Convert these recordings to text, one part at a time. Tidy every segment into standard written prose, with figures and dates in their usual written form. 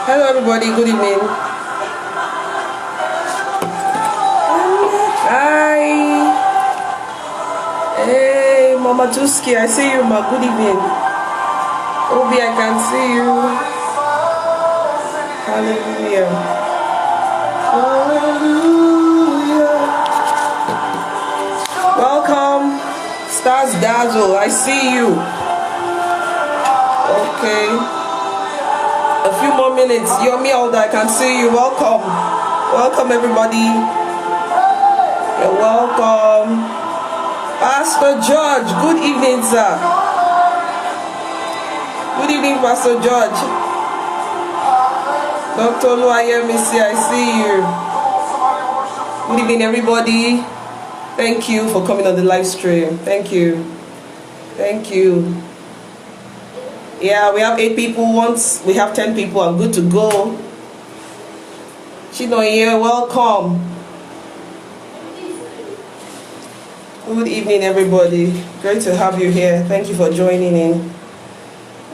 Hello everybody, good evening. Hi. Hey Mama Tuski, I see you, ma. Good evening. Obi, I can see you. Hallelujah. Hallelujah. Welcome. Stars Dazzle, I see you. Okay. A few more minutes. You're me, Alda. I can see you. Welcome. Welcome, everybody. You're welcome. Pastor George. Good evening, sir. Good evening, Pastor George. Dr. Luayemisi, I see you. Good evening, everybody. Thank you for coming on the live stream. Thank you. Thank you. Yeah, we have 8 people. Once we have 10 people, I'm good to go. Chinoye, welcome. Good evening, everybody. Great to have you here. Thank you for joining in.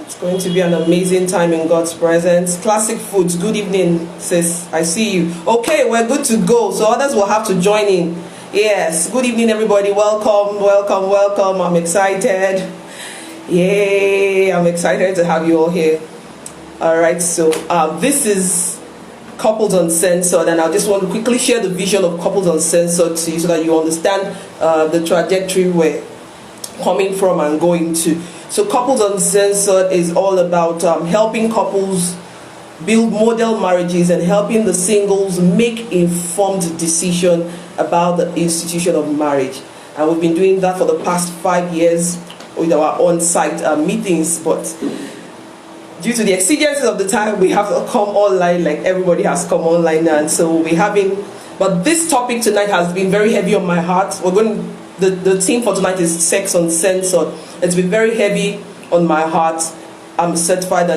It's going to be an amazing time in God's presence. Classic Foods, good evening, sis. I see you. Okay, we're good to go. So others will have to join in. Yes, good evening, everybody. Welcome, welcome, welcome. I'm excited. Yay, I'm excited to have you all here. Alright, so this is Couples Uncensored, and I just want to quickly share the vision of Couples Uncensored to you so that you understand the trajectory we're coming from and going to. So Couples Uncensored is all about helping couples build model marriages and helping the singles make informed decision about the institution of marriage. And we've been doing that for the past 5 years with our on-site meetings, but due to the exigencies of the time, we have to come online, like everybody has come online now. And so we'll be having, but this topic tonight has been very heavy on my heart. We're going, the theme for tonight is Sex Uncensored. It's been very heavy on my heart. I'm certified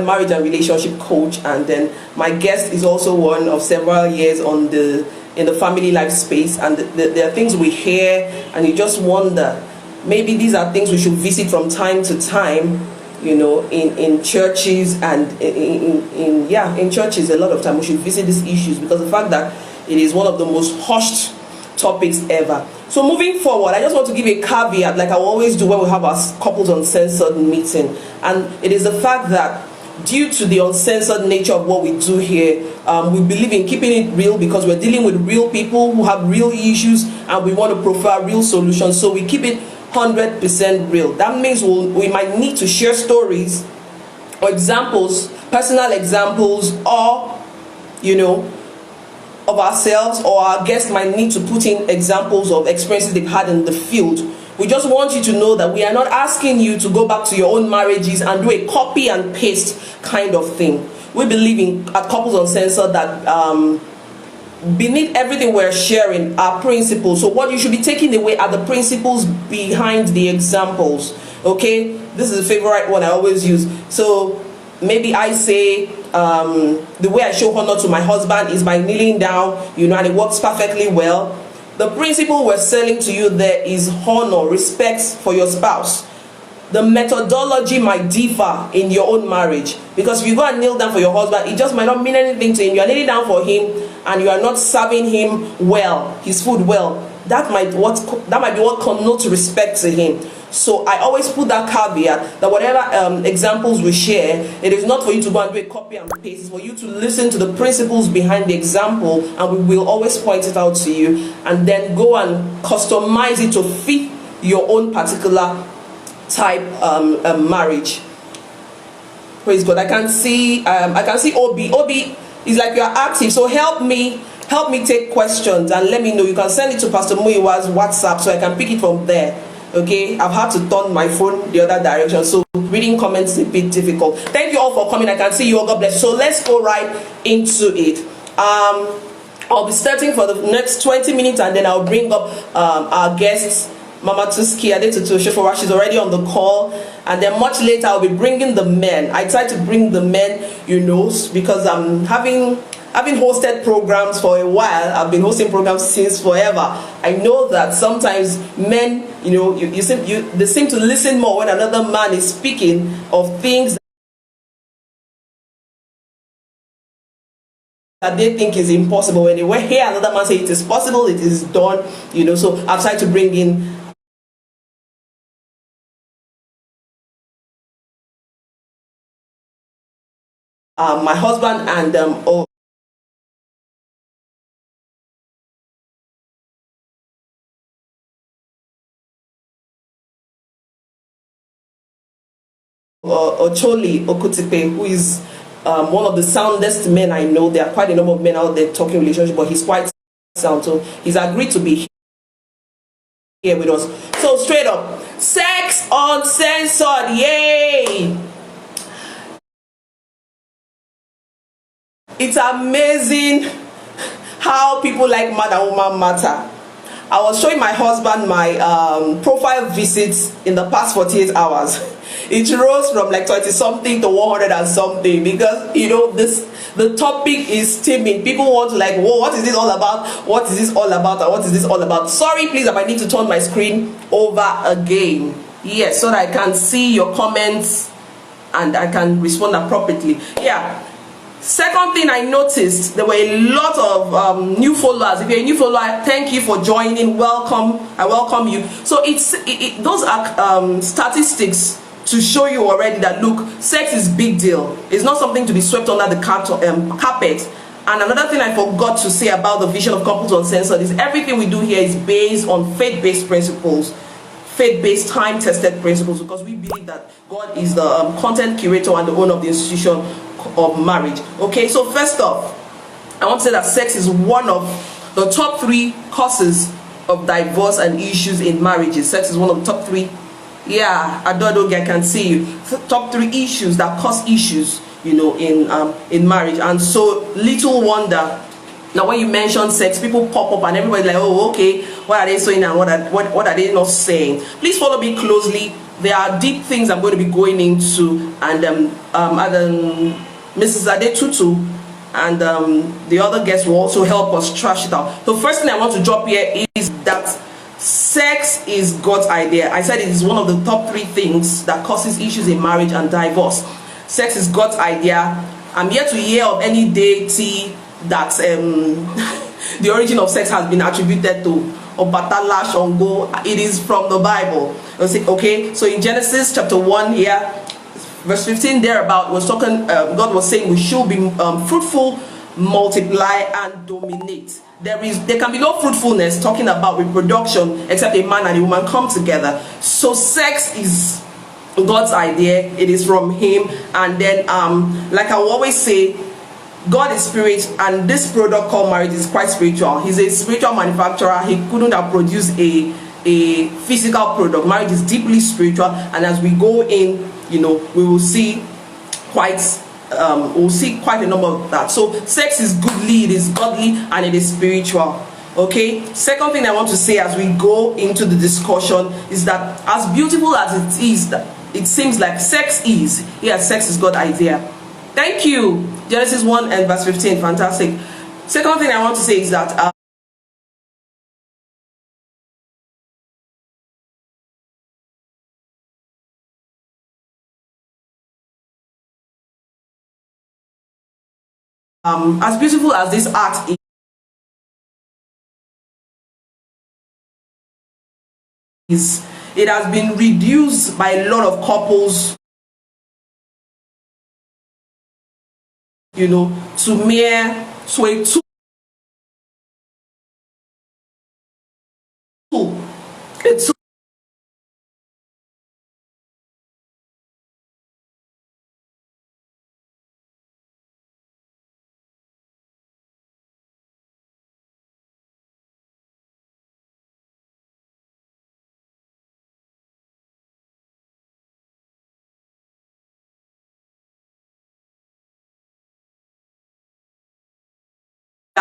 marriage and relationship coach, and then my guest is also one of several years in the family life space, and there are things we hear and you just wonder, maybe these are things we should visit from time to time, you know, in churches and in churches. A lot of time we should visit these issues because the fact that it is one of the most hushed topics ever. So moving forward, I just want to give a caveat, like I always do when we have our Couples Uncensored meeting, and it is the fact that due to the uncensored nature of what we do here, we believe in keeping it real because we're dealing with real people who have real issues and we want to prefer real solutions. So we keep it 100% real. That means we might need to share stories or examples, personal examples, or, you know, of ourselves, or our guests might need to put in examples of experiences they've had in the field. We just want you to know that we are not asking you to go back to your own marriages and do a copy and paste kind of thing. We believe at Couples Uncensored that beneath everything we're sharing are principles. So what you should be taking away are the principles behind the examples. Okay, this is a favorite one I always use. So maybe I say the way I show honor to my husband is by kneeling down, you know, and it works perfectly well. The principle we're selling to you there is honor, respect for your spouse. The methodology might differ in your own marriage, because if you go and kneel down for your husband, it just might not mean anything to him. You are kneeling down for him and you are not serving him well, his food well. That might be what connotes respect to him. So I always put that caveat that whatever examples we share, it is not for you to go and do a copy and paste. It's for you to listen to the principles behind the example, and we will always point it out to you, and then go and customize it to fit your own particular type marriage. Praise God. I can see Obi. Obi is like you are active, so help me take questions and let me know. You can send it to Pastor Muiwa's WhatsApp so I can pick it from there. Okay, I've had to turn my phone the other direction, so reading comments is a bit difficult. Thank you all for coming. I can see you all. God bless. So let's go right into it. I'll be starting for the next 20 minutes, and then I'll bring up our guests, Mama Tuski, ADETUTU, OSHOFOWORA. She's already on the call. And then much later, I'll be bringing the men. I try to bring the men, because I'm having hosted programs for a while. I've been hosting programs since forever. I know that sometimes men, they seem to listen more when another man is speaking of things that they think is impossible. When they hear another man say it is possible, it is done, so I've tried to bring in my husband and Ocholi Okutipe, who is one of the soundest men I know. There are quite a number of men out there talking relationship, but he's quite sound, so he's agreed to be here with us. So straight up, sex uncensored, yay! It's amazing how people like man and woman matter. I was showing my husband my profile visits in the past 48 hours. It rose from like 20 something to 100 and something, because the topic is steaming. People want to like, whoa, what is this all about? What is this all about? And what is this all about? Sorry, please, I might need to turn my screen over again. Yes, so that I can see your comments and I can respond appropriately. Yeah. Second thing I noticed, there were a lot of new followers. If you're a new follower, thank you for joining. Welcome. I welcome you. So those are statistics to show you already that, look, sex is big deal. It's not something to be swept under the carpet. And another thing I forgot to say about the vision of Couples Uncensored is everything we do here is based on faith-based principles, faith-based, time-tested principles, because we believe that God is the content curator and the owner of the institution of marriage. Okay, so first off, I want to say that sex is one of the top 3 causes of divorce and issues in marriages. Sex is one of the top 3. Yeah, Adodo, I can see you. Top 3 issues that cause issues, in marriage. And so little wonder now when you mention sex, people pop up and everybody's like, oh, okay, what are they saying and what are they not saying? Please follow me closely. There are deep things I'm going to be going into, and Mrs. ADETUTU and the other guests will also help us trash it out. The first thing I want to drop here is that sex is God's idea. I said it is one of the top 3 things that causes issues in marriage and divorce. Sex is God's idea. I'm yet to hear of any deity that the origin of sex has been attributed to, Obatala, Shongo. It is from the Bible. Okay, so in Genesis chapter 1 here, verse 15 thereabout, was talking. God was saying we should be fruitful, multiply, and dominate. There can be no fruitfulness talking about reproduction except a man and a woman come together. So sex is God's idea. It is from Him. And then, like I will always say, God is spirit, and this product called marriage is quite spiritual. He's a spiritual manufacturer. He couldn't have produced a physical product. Marriage is deeply spiritual, and as we go in, we will see quite a number of that. So sex is goodly, it is godly, and it is spiritual. Okay, second thing I want to say as we go into the discussion is that as beautiful as it is, that it seems like sex is, yes, sex is God's idea. Thank you. Genesis 1 and verse 15, fantastic. Second thing I want to say is that as beautiful as this art is, it has been reduced by a lot of couples, to a tool.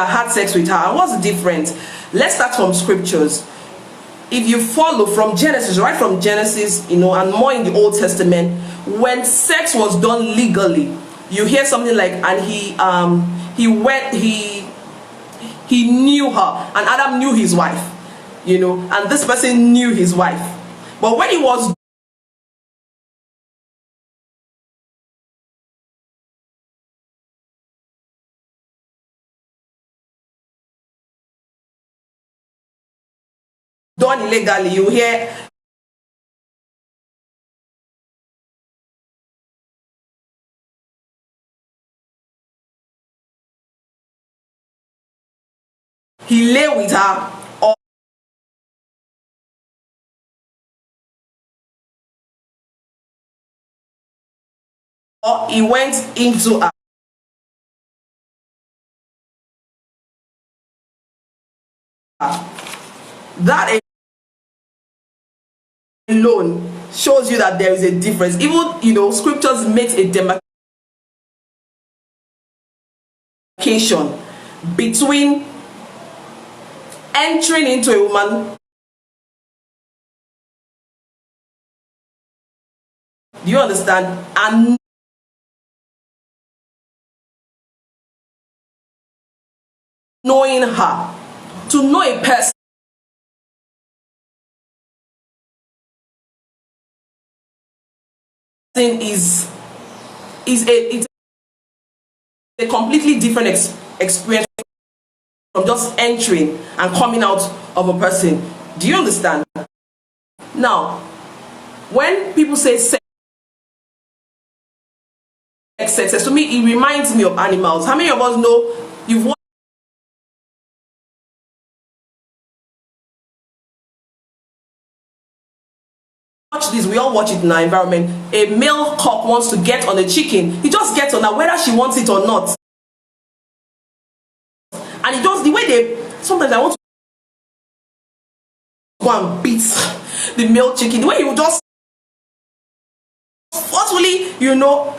had sex with her. And what's the difference? Let's start from scriptures. If you follow from Genesis, right from Genesis, you know, and more in the Old Testament, when sex was done legally, you hear something like, and he knew her, and Adam knew his wife, you know, and this person knew his wife. But when it was done illegally, you hear he lay with her, or he went into her. That alone shows you that there is a difference. Even, you know, scriptures makes a demarcation between entering into a woman. Do you understand? And knowing her. To know a person is it's a completely different experience from just entering and coming out of a person. Do you understand? Now, when people say sex, to me it reminds me of animals. How many of us know you've watch this, we all watch it in our environment. A male cock wants to get on a chicken. He just gets on her whether she wants it or not. And it does the way they, sometimes I want to go and beat the male chicken. The way he will just forcefully, you know,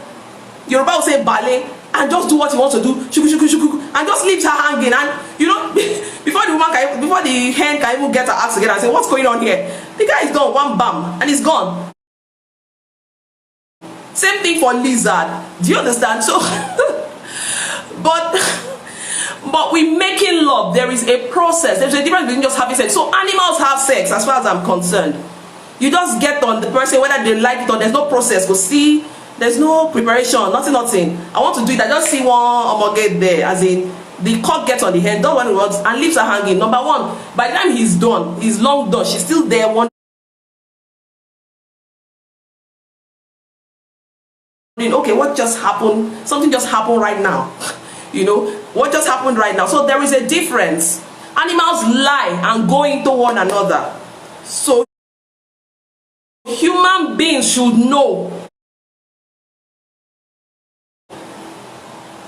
Yoruba will say ballet, and just do what he wants to do, shuku, shuku, shuku, and just leaves her hanging. And you know, before the hen can even get her ass together and say, what's going on here? The guy is gone, one bam, and he's gone. Same thing for lizard. Do you understand? So, but we making love. There is a process. There's a difference between just having sex. So animals have sex, as far as I'm concerned. You just get on the person whether they like it or there's no process. Go see. There's no preparation, nothing. I want to do it. I just see one get there, as in the cock gets on the head, don't want to run and leaves her hanging. Number one, by the time he's done, he's long done, she's still there wondering, okay, what just happened? Something just happened right now. You know, what just happened right now? So there is a difference. Animals lie and go into one another. So human beings should know.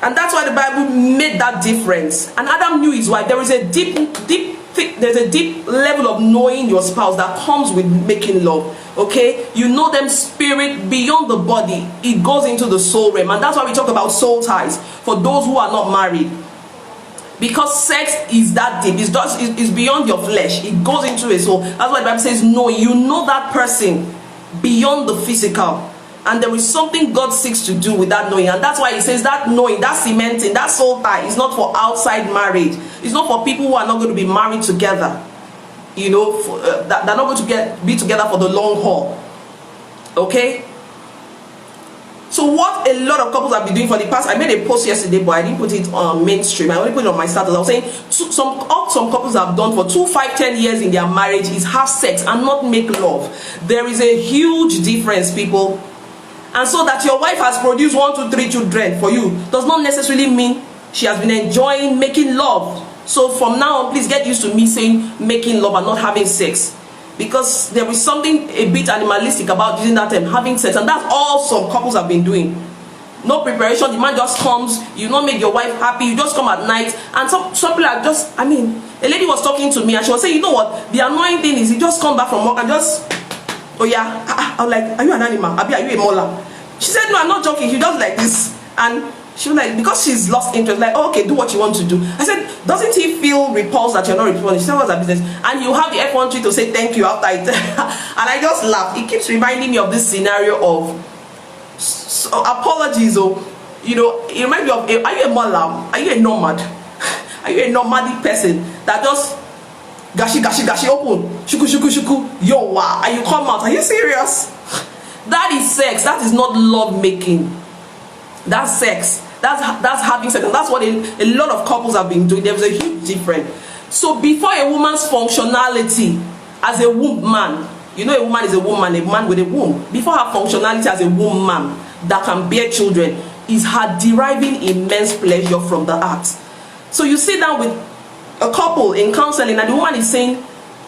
And that's why the Bible made that difference. And Adam knew his wife. There is a there's a deep level of knowing your spouse that comes with making love. Okay, you know them spirit beyond the body. It goes into the soul realm, and that's why we talk about soul ties for those who are not married. Because sex is that deep. It's beyond your flesh. It goes into a soul. That's why the Bible says, "No, you know that person beyond the physical." And there is something God seeks to do with that knowing. And that's why he says that knowing, that cementing, that soul tie is not for outside marriage. It's not for people who are not going to be married together. You know, they're not going to be together for the long haul. Okay? So what a lot of couples have been doing for the past, I made a post yesterday, but I didn't put it on mainstream. I only put it on my status. I was saying some couples have done for 2, 5, 10 years in their marriage is have sex and not make love. There is a huge difference, people. And so that your wife has produced 1, 2, 3 children for you does not necessarily mean she has been enjoying making love. So from now on, please get used to me saying making love and not having sex. Because there is something a bit animalistic about using that term, having sex. And that's all some couples have been doing. No preparation, the man just comes, you don't make your wife happy, you just come at night. And some people are just, I mean, a lady was talking to me and she was saying, you know what, the annoying thing is you just come back from work and just, oh yeah, I was like, are you an animal? Abi, are you a molar? She said, no, I'm not joking. She does like this. And she was like, because she's lost interest, like, oh, okay, do what you want to do. I said, doesn't he feel repulsed that you're not responding? She said, what's her business? And you have the F1 tree to say thank you after it. And I just laughed. It keeps reminding me of this scenario of apologies. You know, it reminds me of, are you a Malam? Are you a nomad? Are you a nomadic person that just gashi open, shuku, yo, wow, and you come out? Are you serious? That is sex. That is not love making. That's sex. That's having sex, and that's what a lot of couples have been doing. There's a huge difference. So before a woman's functionality as a woman, you know, a woman is a woman, a man with a womb. Before her functionality as a woman that can bear children is her deriving immense pleasure from the act. So you sit down with a couple in counseling, and the woman is saying,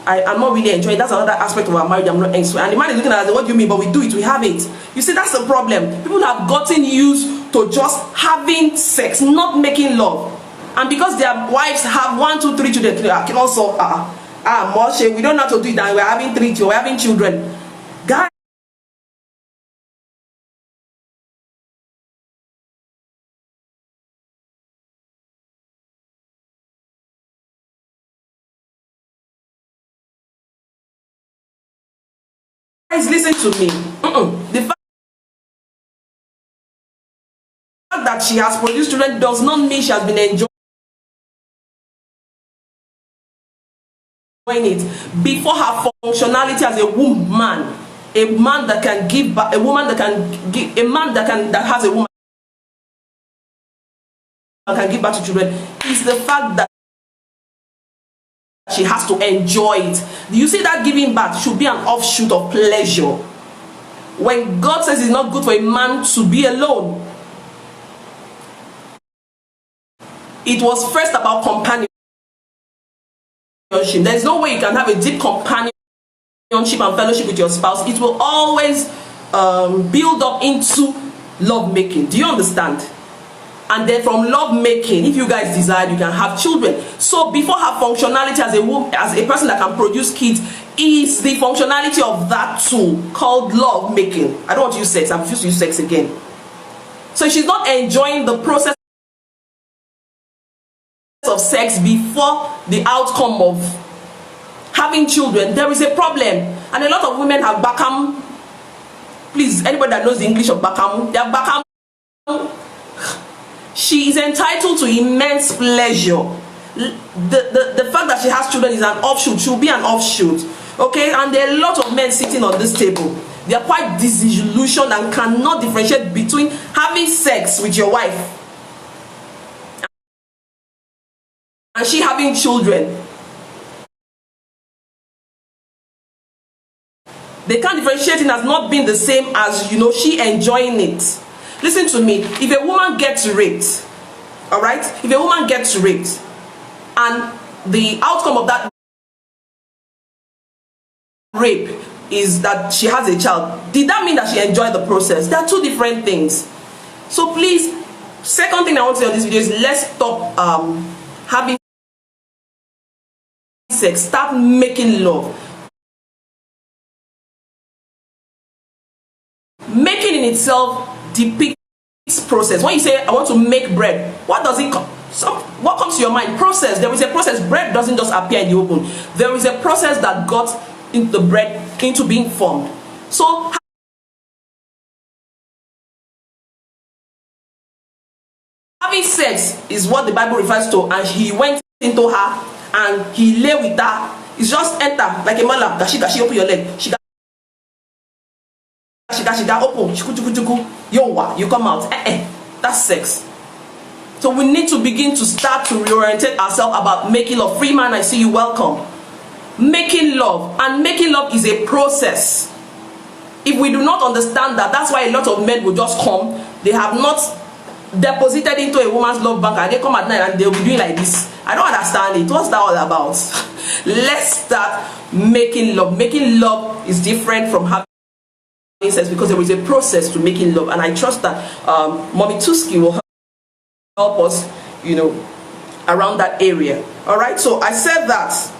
I'm not really enjoying. That's another aspect of our marriage. I'm not enjoying. And the man is looking at it, what do you mean? But we do it, we have it. You see, that's the problem. People have gotten used to just having sex, not making love. And because their wives have 1, 2, 3 children, can also we don't have to do it, and we're having 3 children, we're having children. Guys, listen to me. The fact that she has produced children does not mean she has been enjoying it. Before her functionality as a woman, a man that can give, a woman that can give, a man that has a woman that can give birth to children, is the fact that she has to enjoy it. Do you see that giving birth should be an offshoot of pleasure? When God says it's not good for a man to be alone, it was first about companionship. There's no way you can have a deep companionship and fellowship with your spouse. It will always build up into love making. Do you understand? And then from love making, if you guys desire, you can have children. So before her functionality as a woman, as a person that can produce kids, is the functionality of that tool called love making. I don't want to use sex. I'm refused to use sex again. So she's not enjoying the process of sex before the outcome of having children. There is a problem, and a lot of women have bakam. Please, anybody that knows the English of bakam, they have bakam. She is entitled to immense pleasure. The fact that she has children is an offshoot. She'll be an offshoot. Okay, and there are a lot of men sitting on this table. They are quite disillusioned and cannot differentiate between having sex with your wife and she having children. They can't differentiate it as not being the same as, you know, she enjoying it. Listen to me. If a woman gets raped, all right, if a woman gets raped and the outcome of that rape is that she has a child, did that mean that she enjoyed the process? There are two different things. So please, second thing I want to say on this video is, let's stop having sex. Start making love. Making in itself depicts process. When you say I want to make bread, what does it come? What comes to your mind? Process. There is a process. Bread doesn't just appear in the open. There is a process that got into the bread into being formed. So having sex is what the Bible refers to, and he went into her and he lay with her. It's just enter like a malam. Gashi, open your leg. She open. You come out. That's sex. So we need to begin to start to reorientate ourselves about making love. Free man, I see you. Welcome. Making love, and making love is a process. If we do not understand that, that's why a lot of men will just come. They have not deposited into a woman's love bank, and they come at night and they'll be doing like this. I don't understand it. What's that all about? Let's start making love. Making love is different from having sex, because there is a process to making love, and I trust that Mommy Tuski will help us, you know, around that area. All right. So I said that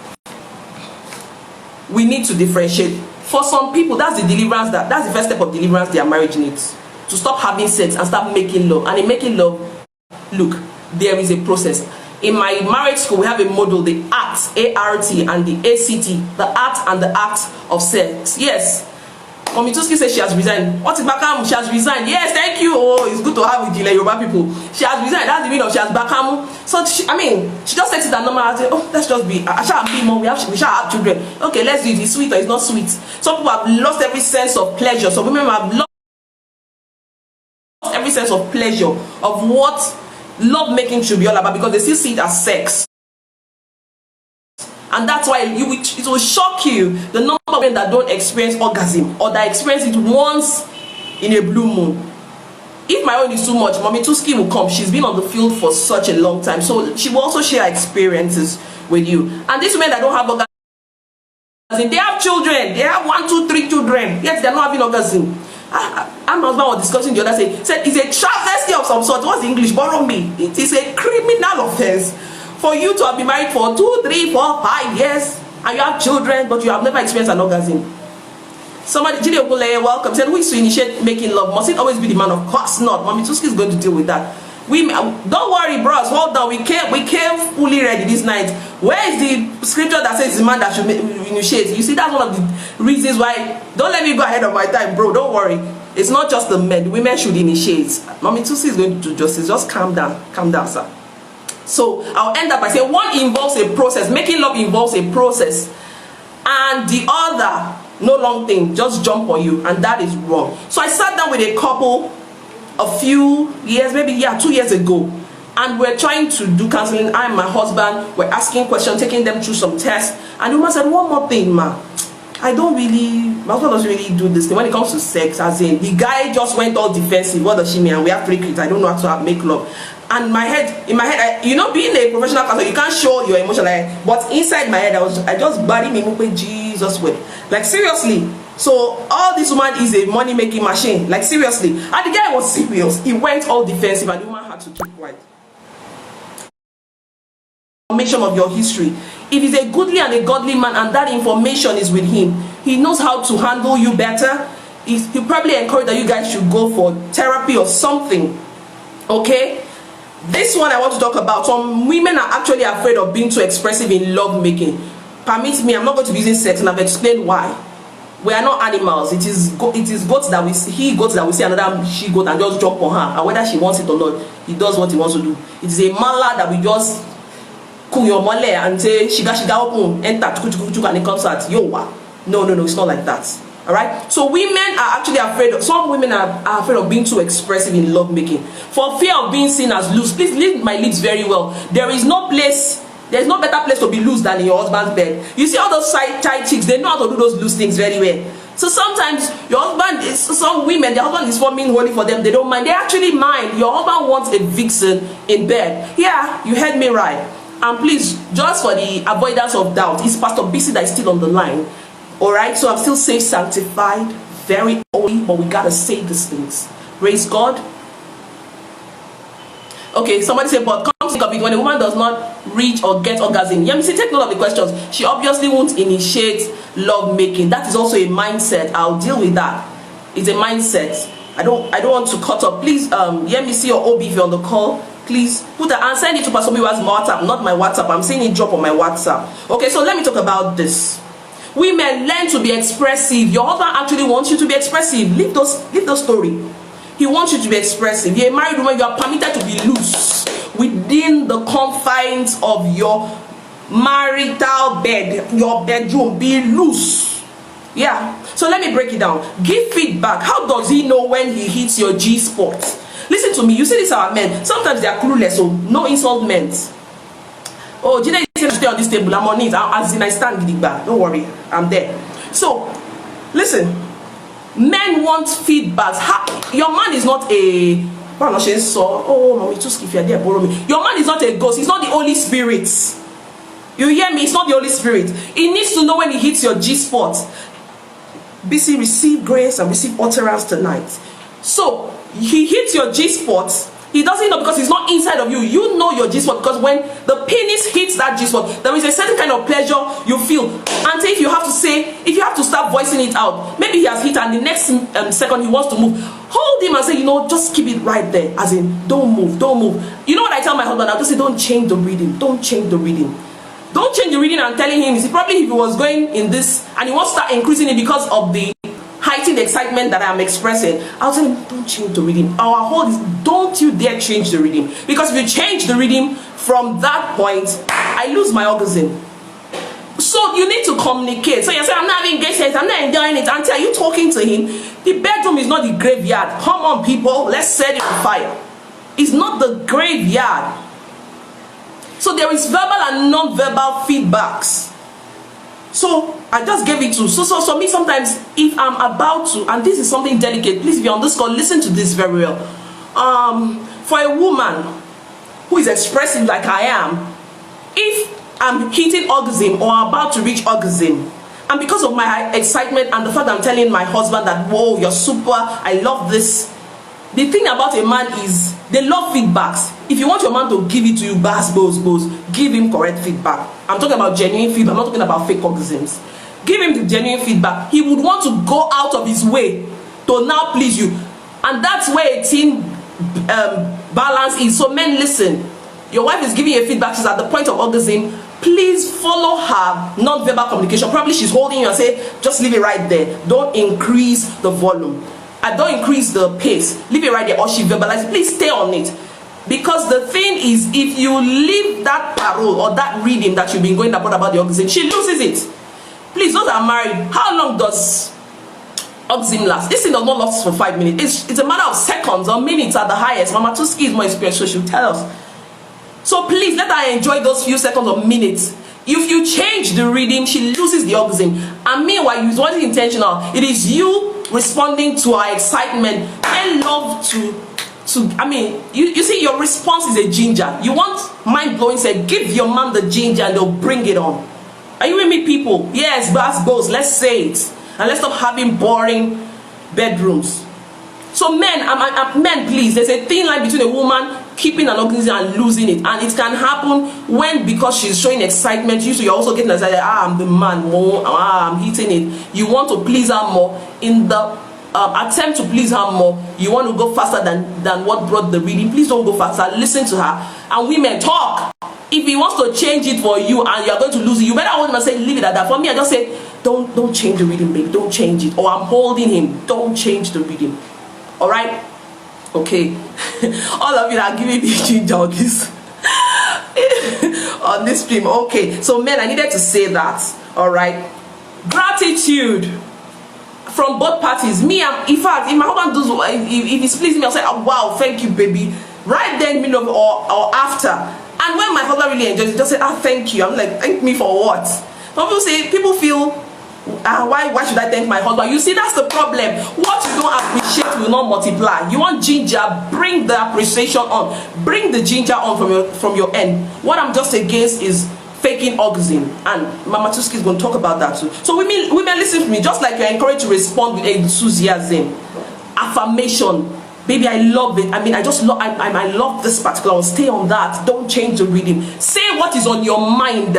we need to differentiate. For some people, that's the deliverance. That's the first step of deliverance their marriage needs. to stop having sex and start making love. And in making love, look, there is a process. In my marriage school, we have a model, the ACT, A-R-T, and the A-C-T, the art and the act of sex. Yes. Momituski says she has resigned. What is Bakamu? She has resigned. Yes, thank you. Oh, it's good to have with the Yoruba people. She has resigned. That's the meaning of she has Bakamu. So, she just takes it as normal. Oh, let's just be, I shall be more. We shall have children. Okay, let's do it. It's sweet or it's not sweet. Some people have lost every sense of pleasure. Some women have lost every sense of pleasure of what love making should be all about, because they still see it as sex. And that's why it will shock you the number of women that don't experience orgasm, or that experience it once in a blue moon. If my own is too much, Mommy Tuski will come. She's been on the field for such a long time, so she will also share experiences with you. And these women that don't have orgasm, they have children. They have 1, 2, 3 children, yet they're not having orgasm. And husband was discussing the other day, said it's a travesty of some sort. What's the English? Borrow me. It is a criminal offense for you to have been married for 2, 3, 4, 5 years and you have children, but you have never experienced an orgasm. Somebody, Jide Ogunleye, welcome, said, who is to initiate making love? Must it always be the man? Of course not. Mommy Tuski is going to deal with that. Don't worry, bros. Hold on. We came fully ready this night. Where is the scripture that says it's the man that should initiate? You see, that's one of the reasons why. Don't let me go ahead of my time, bro. Don't worry. It's not just the men. The women should initiate. Mommy Tusi is going to do justice. Just calm down. Calm down, sir. So I'll end up by saying one involves a process. Making love involves a process, and the other, no long thing, just jump on you, and that is wrong. So I sat down with a couple a few years, maybe 2 years ago, and we're trying to do counseling. I and my husband were asking questions, taking them through some tests, and the woman said, one more thing, ma, my husband doesn't really do this thing when it comes to sex, as in the guy just went all defensive. What does she mean? And we have 3 kids. I don't know how to make love. And in my head, being a professional counselor, you can't show your emotion, but inside my head, I just buried me with Jesus way. Like, seriously. So all this woman is a money making machine, like, seriously. And the guy was serious. He went all defensive, and the woman had to keep quiet. Information of your history. If he's a goodly and a godly man, and that information is with him, he knows how to handle you better. He'll probably encourage that you guys should go for therapy or something. Okay? This one I want to talk about. Some women are actually afraid of being too expressive in love making. Permit me, I'm not going to be using sex, and I've explained why. We are not animals. It is goats that we see. Goats that we see another she goat and just jump on her, and whether she wants it or not, he does what he wants to do. It is a mala that we just cool your mole and say shiga open, enter and it comes out yowa. No, it's not like that. All right. So women are actually afraid of. Some women are afraid of being too expressive in love making for fear of being seen as loose. Please read my lips very well. There is no better place to be loose than in your husband's bed. You see all those tight chicks, they know how to do those loose things very well. So sometimes your husband is, some women, their husband is forming holy for them, they don't mind. They actually mind. Your husband wants a vixen in bed. Yeah, you heard me right. And please, just for the avoidance of doubt, it's Pastor BC that is still on the line. Alright, so I'm still safe, sanctified, very holy, but we gotta say these things. Praise God. Okay, somebody said, but come think of it, when a woman does not reach or get orgasm, yeah, see, take note of the questions. She obviously won't initiate love making. That is also a mindset. I'll deal with that. It's a mindset. I don't want to cut up. Please, let me see your OB if you're on the call. Please put and send it to Pastor Miwa's WhatsApp, not my WhatsApp. I'm seeing it drop on my WhatsApp. Okay, so let me talk about this. Women, learn to be expressive. Your husband actually wants you to be expressive. Leave those story. He wants you to be expressive. You're a married woman, you are permitted to be loose within the confines of your marital bed, your bedroom. Be loose. Yeah. So let me break it down. Give feedback. How does he know when he hits your G spot? Listen to me. You see, these are men. Sometimes they are clueless, so no insult meant. Oh, Jide is stay on this table. I'm on it. As in, I stand gidigba. Don't worry, I'm there. So, listen. Men want feedback. Your man is not a. Oh, mommy, just if you're there, borrow me. Your man is not a ghost. He's not the Holy Spirit. You hear me? It's not the Holy Spirit. He needs to know when he hits your G spot. BC, receive grace and receive utterance tonight. So he hits your G spot, He doesn't know because it's not inside of you. You know your G-spot, because when the penis hits that G-spot, there is a certain kind of pleasure you feel. And if you have to start voicing it out, maybe he has hit and the next second he wants to move, hold him and say, you know, just keep it right there. As in, don't move, don't move. You know what I tell my husband? I'll just say, don't change the reading. Don't change the reading. Don't change the reading. I'm telling him, probably if he was going in this and he wants to start increasing it because of the heightened excitement that I'm expressing, I'll tell him, don't change the reading. Our hold is, don't you dare change the reading. Because if you change the reading from that point, I lose my orgasm. So you need to communicate. So you say, I'm not having gay sex, I'm not enjoying it. Until are you talking to him? The bedroom is not the graveyard. Come on, people, let's set it on fire. It's not the graveyard. So there is verbal and non-verbal feedbacks. So I just gave it to. So me, sometimes if I'm about to, and this is something delicate, please, if you're on this call, listen to this very well. For a woman who is expressive like I am, if I'm hitting orgasm or about to reach orgasm, and because of my excitement and the fact that I'm telling my husband that, whoa, you're super, I love this. The thing about a man is they love feedbacks. If you want your man to give it to you, give him correct feedback. I'm talking about genuine feedback. I'm not talking about fake orgasms. Give him the genuine feedback. He would want to go out of his way to now please you, and that's where a team balance is. So men, listen. Your wife is giving you a feedback. She's at the point of orgasm. Please follow her non-verbal communication. Probably she's holding you and say, just leave it right there. Don't increase the volume. Don't increase the pace. Leave it right there. Or she verbalizes. Please stay on it. Because the thing is, if you leave that parole or that reading that you've been going about the orgasm, she loses it. Please, those that are married, how long does orgasm last? This thing does not last for 5 minutes. It's a matter of seconds or minutes at the highest. Mama Tuski is more experienced, so she'll tell us. So please, let her enjoy those few seconds or minutes. If you change the reading, she loses the orgasm. And meanwhile, you want it intentional. It is you responding to her excitement. Men love you see, your response is a ginger. You want mind-blowing, say, give your man the ginger and they'll bring it on. Are you with me, people? Yes, boss, let's say it. And let's stop having boring bedrooms. So men, please, there's a thin line between a woman keeping an orgasm and losing it. And it can happen when, because she's showing excitement, you're also getting excited, I'm the man, I'm hitting it. You want to please her more. In the attempt to please her more, you want to go faster than what brought the reading. Please don't go faster. Listen to her. And women, talk. If he wants to change it for you and you're going to lose it, you better hold him and say, leave it at that. For me, I just say, don't change the reading, baby. Don't change it. Or I'm holding him. Don't change the reading. All right? Okay. All of you that are giving me doggies on this stream. Okay. So men, I needed to say that. All right. Gratitude from both parties. Me, in fact, if my husband does, if he's pleasing me, I'll say, oh, wow, thank you, baby. Right then, or after. And when my husband really enjoys it, just say, thank you. I'm like, thank me for what? Some people feel, why should I thank my husband? You see, that's the problem. What you don't appreciate will not multiply. You want ginger, bring the appreciation on. Bring the ginger on from your end. What I'm just against is faking orgasm, and Mama Tuski is going to talk about that too. So women listen to me. Just like you're encouraged to respond with enthusiasm, affirmation, baby, I love it. I mean, I love this particular one. Stay on that. Don't change the reading. Say what is on your mind.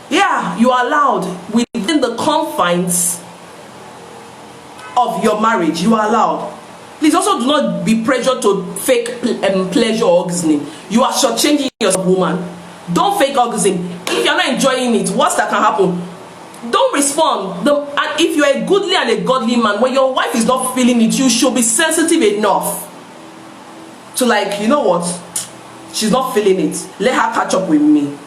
Yeah, you are allowed within the confines of your marriage. You are allowed. Please also do not be pressured to fake pleasure orgasm. You are shortchanging yourself, woman. Don't fake orgasm. If you're not enjoying it, what's that can happen? Don't respond. And if you're a goodly and a godly man, when your wife is not feeling it, you should be sensitive enough to, like, you know what? She's not feeling it. Let her catch up with me.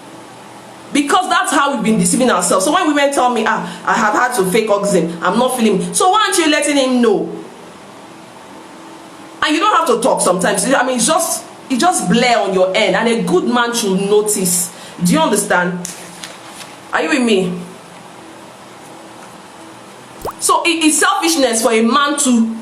Because that's how we've been deceiving ourselves. So when women tell me, I have had to fake orgasm, I'm not feeling it. So why aren't you letting him know? And you don't have to talk sometimes. I mean, it just blare on your end, and a good man should notice. Do you understand? Are you with me? So it's selfishness for a man to